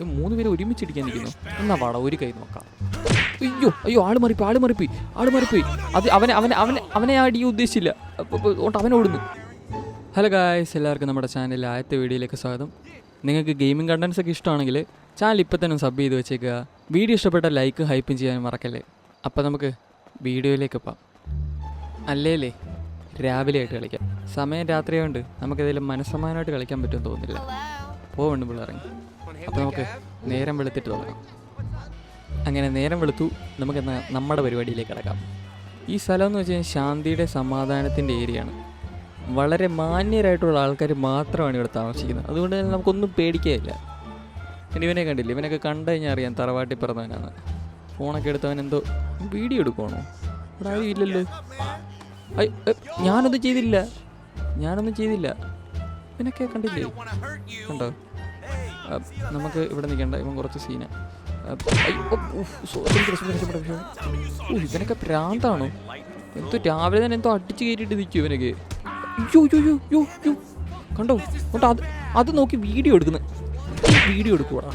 മൂന്ന് പേര് ഒരുമിച്ചിരിക്കാൻ നിൽക്കുന്നു. എന്നാ വാടാ ഒരു കൈ നോക്കാം. അയ്യോ അയ്യോ ആള് മാറിപ്പോയി. അത് അവനെ അടി ഉദ്ദേശിച്ചില്ല. അവൻ ഓടുന്നു. ഹലോ ഗായ്സ്, എല്ലാവർക്കും നമ്മുടെ ചാനലിൽ ആദ്യത്തെ വീഡിയോയിലേക്ക് സ്വാഗതം. നിങ്ങൾക്ക് ഗെയിമിംഗ് കണ്ടൻസ് ഒക്കെ ഇഷ്ടമാണെങ്കിൽ ചാനൽ ഇപ്പം തന്നെ സബ് ചെയ്ത് വെച്ചേക്കുക. വീഡിയോ ഇഷ്ടപ്പെട്ട ലൈക്ക് ഹൈപ്പും ചെയ്യാൻ മറക്കല്ലേ. അപ്പോൾ നമുക്ക് വീഡിയോയിലേക്ക് പോകാം. അല്ലേ രാവിലെ ആയിട്ട് കളിക്കാം. സമയം രാത്രിയായതുകൊണ്ട് നമുക്കേതെങ്കിലും മനസ്സമാനമായിട്ട് കളിക്കാൻ പറ്റുമെന്ന് തോന്നുന്നില്ല. പോകുന്നുണ്ട് പിള്ളേറങ്ങി. അപ്പോൾ നമുക്ക് നേരം വെളുത്തിട്ട് തുടങ്ങാം. അങ്ങനെ നേരം വെളുത്തു. നമുക്കെന്നാ നമ്മുടെ പരിപാടിയിലേക്ക് കിടക്കാം. ഈ സ്ഥലം എന്ന് വെച്ച് കഴിഞ്ഞാൽ ശാന്തിയുടെ സമാധാനത്തിൻ്റെ ഏരിയയാണ്. വളരെ മാന്യരായിട്ടുള്ള ആൾക്കാർ മാത്രമാണ് ഇവിടെ താമസിക്കുന്നത്. അതുകൊണ്ട് തന്നെ നമുക്കൊന്നും പേടിക്കുകയില്ല. പിന്നെ ഇവനെ കണ്ടില്ല, ഇവനൊക്കെ കണ്ടു കഴിഞ്ഞാൽ അറിയാം തറവാട്ടി പിറന്നവനാണ്. ഫോണൊക്കെ എടുത്തവൻ എന്തോ വീഡിയോ എടുക്കുവാണോ? ഇവിടെ ആരും ഇല്ലല്ലോ. ഞാനൊന്നും ചെയ്തില്ല. ഇവനൊക്കെ കണ്ടില്ലേ? കണ്ടോ? നമുക്ക് ഇവിടെ നിൽക്കണ്ട, ഇവൻ കുറച്ച് സീന. ഇവനൊക്കെ പ്രാന്താണോ? എന്തോ രാവിലെ തന്നെ എന്തോ അടിച്ചു കയറ്റിയിട്ട് നിൽക്കും ഇവനൊക്കെ. യോ കണ്ടോ? അത് നോക്കി വീഡിയോ എടുക്കൂടാ.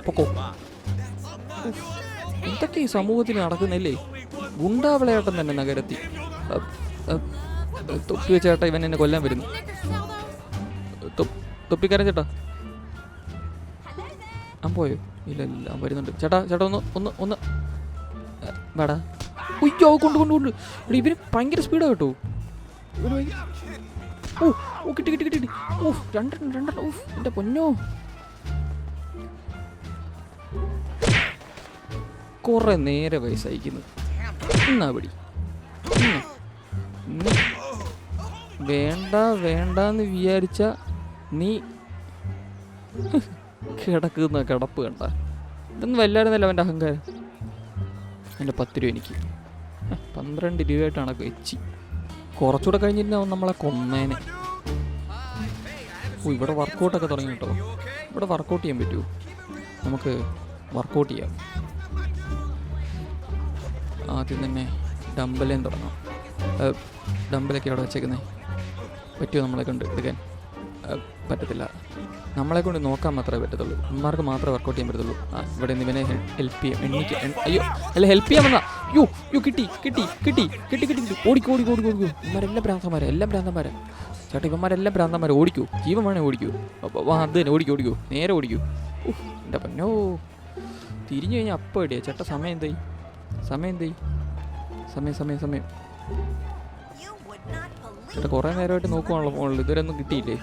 പൊക്കോ. എന്തൊക്കെ ഈ സമൂഹത്തിൽ നടക്കുന്നല്ലേ? ഗുണ്ടാവിളയാട്ടം തന്നെ നഗരത്തിൽ. തൊപ്പി വെച്ചേട്ടാ ഇവൻ എന്നെ കൊല്ലാൻ വരുന്നു. തൊപ്പിക്കാരൻ ചേട്ടാ പോയോ? ഇല്ല വരുന്നുണ്ട്. ചേട്ടാ ഒന്ന് വേടാ. ഉയ്യോ കൊണ്ട് ഇവന് ഭയങ്കര സ്പീഡാ കേട്ടോ. കിട്ടി. രണ്ടെണ്ണം. എൻ്റെ പൊന്നോ, കുറെ നേരെ വയസ്സയക്കുന്നു. എന്നാ പിടി. വേണ്ടെന്ന് വിചാരിച്ച നീ കിടക്കുന്ന കിടപ്പ് കണ്ട. ഇതൊന്നും വല്ലായിരുന്നല്ലോ അവൻ്റെ അഹങ്കാരം. എൻ്റെ 10 രൂപ എനിക്ക് 12 രൂപയായിട്ടാണ് വെച്ചി. കുറച്ചുകൂടെ കഴിഞ്ഞിരുന്ന നമ്മളെ കൊന്നേനെ. ഇവിടെ വർക്കൗട്ടൊക്കെ തുടങ്ങി കേട്ടോ. ഇവിടെ വർക്കൗട്ട് ചെയ്യാൻ പറ്റുമോ? നമുക്ക് വർക്കൗട്ട് ചെയ്യാം. ആദ്യം തന്നെ ഡമ്പലേം തുടങ്ങാം. ഡമ്പലൊക്കെ അവിടെ വെച്ചേക്കുന്നേ പറ്റുമോ? നമ്മളെ കൊണ്ട് എടുക്കാൻ പറ്റത്തില്ല. നമ്മളെ കൊണ്ട് നോക്കാൻ മാത്രമേ പറ്റത്തുള്ളൂ. ഇവന്മാർക്ക് മാത്രമേ വർക്കൗട്ട് ചെയ്യാൻ പറ്റത്തുള്ളൂ. ഇവിടെ നിന്ന് ഇവനെ ഹെൽപ്പ് ചെയ്യാം. എണ്ണിക്ക് അയ്യോ അല്ല, ഹെൽപ്പ് ചെയ്യാൻ വന്നാ. കിട്ടി. ഓടിക്കോ. ഇവന്മാരെല്ലാം ഭ്രാന്തന്മാരാ. ചേട്ടാ ഇവന്മാരെല്ലാം ഭ്രാന്തന്മാരെ. ഓടിക്കൂ, ജീവൻ വേണേ ഓടിക്കൂ. അത് തന്നെ ഓടിക്കൂ, നേരെ ഓടിക്കൂ. എൻ്റെ പൊന്നോ, തിരിഞ്ഞു കഴിഞ്ഞാൽ അപ്പം ഇടിയാ. ചേട്ടാ സമയം എന്തായി? സമയം ചേട്ടാ കുറേ നേരമായിട്ട് നോക്കുവാണല്ലോ ഫോണിൽ. ഇതുവരെ ഒന്നും കിട്ടിയില്ലേ?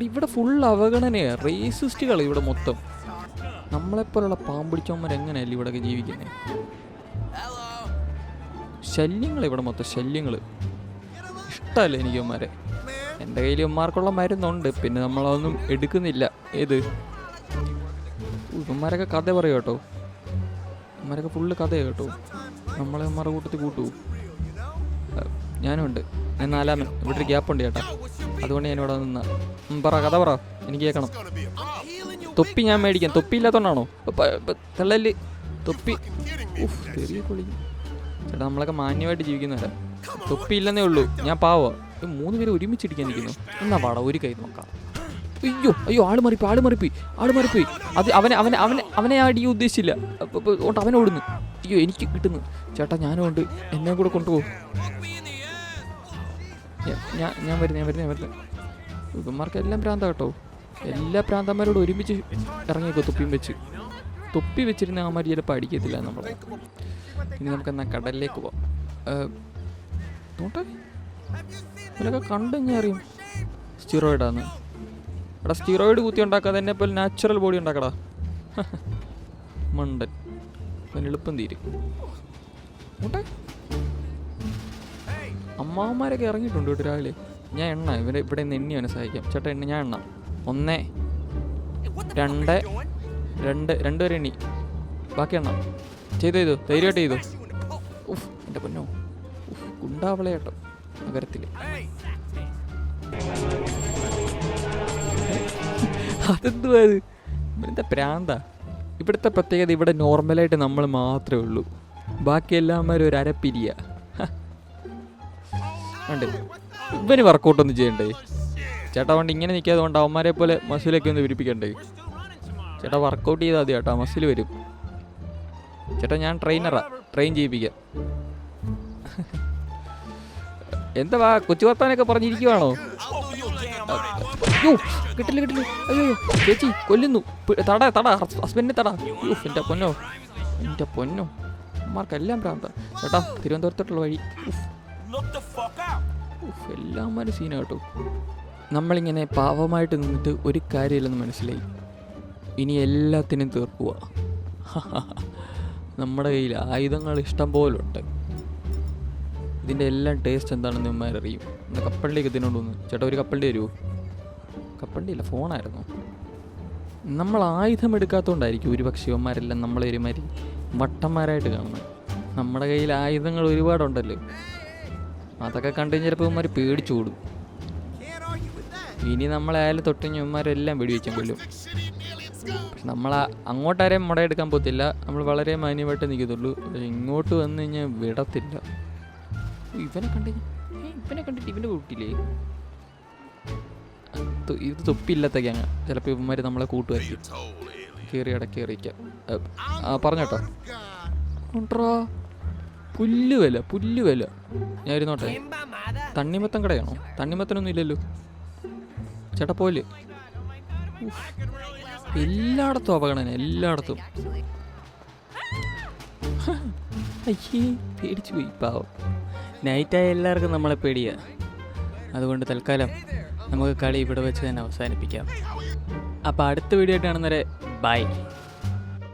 ഇവിടെ ഫുൾ അവഗണനയാ. റേസിസ്റ്റുകൾ ഇവിടെ മൊത്തം. നമ്മളെപ്പോലുള്ള പാമ്പിടിച്ചവന്മാർ എങ്ങനെയല്ല ഇവിടെയൊക്കെ ജീവിക്കുന്നത്? ശല്യങ്ങൾ ഇവിടെ മൊത്തം ശല്യങ്ങൾ. ഇഷ്ടമല്ല എനിക്ക് ഇവന്മാരെ. എൻ്റെ കയ്യിൽ ഇവന്മാർക്കുള്ള മരുന്നുണ്ട്, പിന്നെ നമ്മളതൊന്നും എടുക്കുന്നില്ല. ഏത് ഇവന്മാരൊക്കെ കഥ പറയും കേട്ടോ. ഇവന്മാരൊക്കെ ഫുള്ള് കഥയാണ് കേട്ടോ. നമ്മളെ ഇവന്മാരുടെ കൂട്ടത്തിൽ കൂട്ടൂ. ഞാനും ഉണ്ട്. ഞാൻ 4-ാമൻ. ഇവിടെ ഒരു ഗ്യാപ്പുണ്ട് ചേട്ടാ, അതുകൊണ്ട് ഞാനിവിടെ നിന്ന് കഥ പറ, എനിക്ക് കേൾക്കണം. തൊപ്പി ഞാൻ മേടിക്കാം. തൊപ്പി ഇല്ലാത്തതുകൊണ്ടാണോ? തള്ളല് തൊപ്പി. ചെറിയ പൊളി ചേട്ടാ. നമ്മളൊക്കെ മാന്യമായിട്ട് ജീവിക്കുന്നവരാ. തൊപ്പി ഇല്ലെന്നേ ഉള്ളൂ. ഞാൻ പാവോ. 3 പേര് ഒരുമിച്ചിരിക്കാൻ നിൽക്കുന്നു. എന്നാ വാടാ ഒരു കൈ നോക്കാം. അയ്യോ ആള് മാറിപ്പോയി. അത് അവനെ അടി ഉദ്ദേശിച്ചില്ല. അവൻ ഓടുന്നു. അയ്യോ എനിക്ക് കിട്ടുന്നു. ചേട്ടാ ഞാനും ഉണ്ട്, എന്നെ കൂടെ കൊണ്ടുപോകും. ഞാൻ വരുന്നത്. ഇവന്മാർക്ക് എല്ലാം ഭ്രാന്ത കേട്ടോ. എല്ലാ ഭ്രാന്തന്മാരോട് ഒരുമിച്ച് ഇറങ്ങിയേക്കോ. തൊപ്പി വെച്ചിരുന്ന അവന്മാർ ചിലപ്പോൾ അടിക്കത്തില്ല നമ്മളെ. ഇനി നമുക്കെന്നാ കടലിലേക്ക് പോവാം. നോട്ടെ, ഇവരൊക്കെ കണ്ടു കഴിഞ്ഞാൽ അറിയും സ്റ്റിറോയിഡാന്ന്. എടാ സ്റ്റിറോയിഡ് കുത്തി ഉണ്ടാക്കാതെ എന്നെ പോലെ നാച്ചുറൽ ബോഡി ഉണ്ടാക്കടാ. മണ്ടൻ. അവൻ എളുപ്പം തീരും. നോട്ടെ, അമ്മാവന്മാരൊക്കെ ഇറങ്ങിയിട്ടുണ്ട് കേട്ടോ രാവിലെ. ഞാൻ എണ്ണ ഇവിടെ നിന്ന് എണ്ണിയാണ് സഹായിക്കാം. ചേട്ടാ ഞാൻ എണ്ണ 1 2 വരെ എണ്ണി. ബാക്കി എണ്ണ ചെയ്തു ധൈര്യമായിട്ട് ചെയ്തു. എൻ്റെ പൊന്നോ, ഗുണ്ടാവിളയാട്ടം നഗരത്തിൽ. അതെന്തുവാ ഇത്? ഇവിടുത്തെ പ്രാന്ത. ഇവിടുത്തെ പ്രത്യേകത ഇവിടെ നോർമലായിട്ട് നമ്മൾ മാത്രമേ ഉള്ളൂ. ബാക്കി എല്ലാവന്മാരും ഒരു അരപ്പിരിയ ഉണ്ട്. ഇവന് വർക്കൗട്ടൊന്നും ചെയ്യണ്ടേ? ചേട്ടാ കൊണ്ട് ഇങ്ങനെ നിൽക്കാതെ കൊണ്ട് അവന്മാരെ പോലെ മസിലൊക്കെ ഒന്ന് വിരിപ്പിക്കണ്ടേ? ചേട്ടാ വർക്കൗട്ട് ചെയ്താൽ മതി ചേട്ടാ, മസിൽ വരും. ചേട്ടാ ഞാൻ ട്രെയിനറാ, ട്രെയിൻ ചെയ്യിപ്പിക്കാം. എന്താ കൊച്ചു വർത്താനൊക്കെ പറഞ്ഞിരിക്കുവാണോ? കിട്ടില്ല കിട്ടില്ല. അയ്യോ ചേച്ചി കൊല്ലുന്നു. തടാ ഹസ്ബൻഡിനെ തടാ. എൻ്റെ പൊന്നോ എൻ്റെ പൊന്നോ, അമ്മമാർക്കെല്ലാം ഭ്രാന്ത. ചേട്ടാ തിരുവനന്തപുരത്തോട്ടുള്ള വഴി എല്ലാമാരും സീന കേട്ടോ. നമ്മളിങ്ങനെ പാവമായിട്ട് നിന്നിട്ട് ഒരു കാര്യമില്ലെന്ന് മനസ്സിലായി. ഇനി എല്ലാത്തിനും തീർക്കുക. നമ്മുടെ കയ്യിൽ ആയുധങ്ങൾ ഇഷ്ടം പോലുണ്ട്. ഇതിൻ്റെ എല്ലാം ടേസ്റ്റ് എന്താണെന്ന് ഇവന്മാരറിയും. എന്താ കപ്പലിലേക്ക് ഇതിനോടൊന്ന് ചേട്ടാ ഒരു കപ്പലിൻ്റെ വരുമോ? കപ്പലിൻ്റെ ഇല്ല, ഫോണായിരുന്നു. നമ്മൾ ആയുധം എടുക്കാത്തതുകൊണ്ടായിരിക്കും ഒരുപക്ഷെ ഇവന്മാരെല്ലാം നമ്മളെ ഒരുമാതിരി വട്ടന്മാരായിട്ട് കാണുന്നത്. നമ്മുടെ കയ്യിൽ ആയുധങ്ങൾ ഒരുപാടുണ്ടല്ലോ, അതൊക്കെ കണ്ടു കഴിഞ്ഞാൽ ചിലപ്പോൾ ഇവന്മാർ പേടിച്ചു കൂടും. ഇനി നമ്മളായാലും തൊട്ടുകഴിഞ്ഞ് ഇവന്മാരെല്ലാം വെടിവെച്ചാൽ കൊല്ലും. പക്ഷെ നമ്മൾ അങ്ങോട്ടാരെയും മുടയെടുക്കാൻ പോകത്തില്ല, നമ്മൾ വളരെ മാന്യമായിട്ട് നിൽക്കത്തുള്ളൂ. ഇങ്ങോട്ട് വന്നു കഴിഞ്ഞാൽ വിടത്തില്ല. ഇവനെ കണ്ടിട്ട് ഇവൻ്റെ കൂട്ടില്ലേ? ഇത് തൊപ്പില്ലാത്ത ഗ്യാങ്. ചിലപ്പോൾ ഇവന്മാർ നമ്മളെ കൂട്ടുമായിരിക്കും. കയറിക്കാം. പറഞ്ഞോട്ടോ. ഉണ്ടോ പുല്ല് വില. ഞാൻ ഇരുന്നോട്ടെ. തണ്ണിമത്തൻ കടയാണോ? തണ്ണിമത്തനൊന്നും ഇല്ലല്ലോ ചേട്ടാ. പോലെ എല്ലായിടത്തും അപകടന, എല്ലായിടത്തും. അയ്യേ പേടിച്ചു പോയി പാവം. നൈറ്റായ എല്ലാവർക്കും നമ്മളെ പേടിയാ. അതുകൊണ്ട് തൽക്കാലം നമുക്ക് കളി ഇവിടെ വെച്ച് തന്നെ അവസാനിപ്പിക്കാം. അപ്പോൾ അടുത്ത വീഡിയോ ആയിട്ട് കാണുന്നവരെ ബൈ.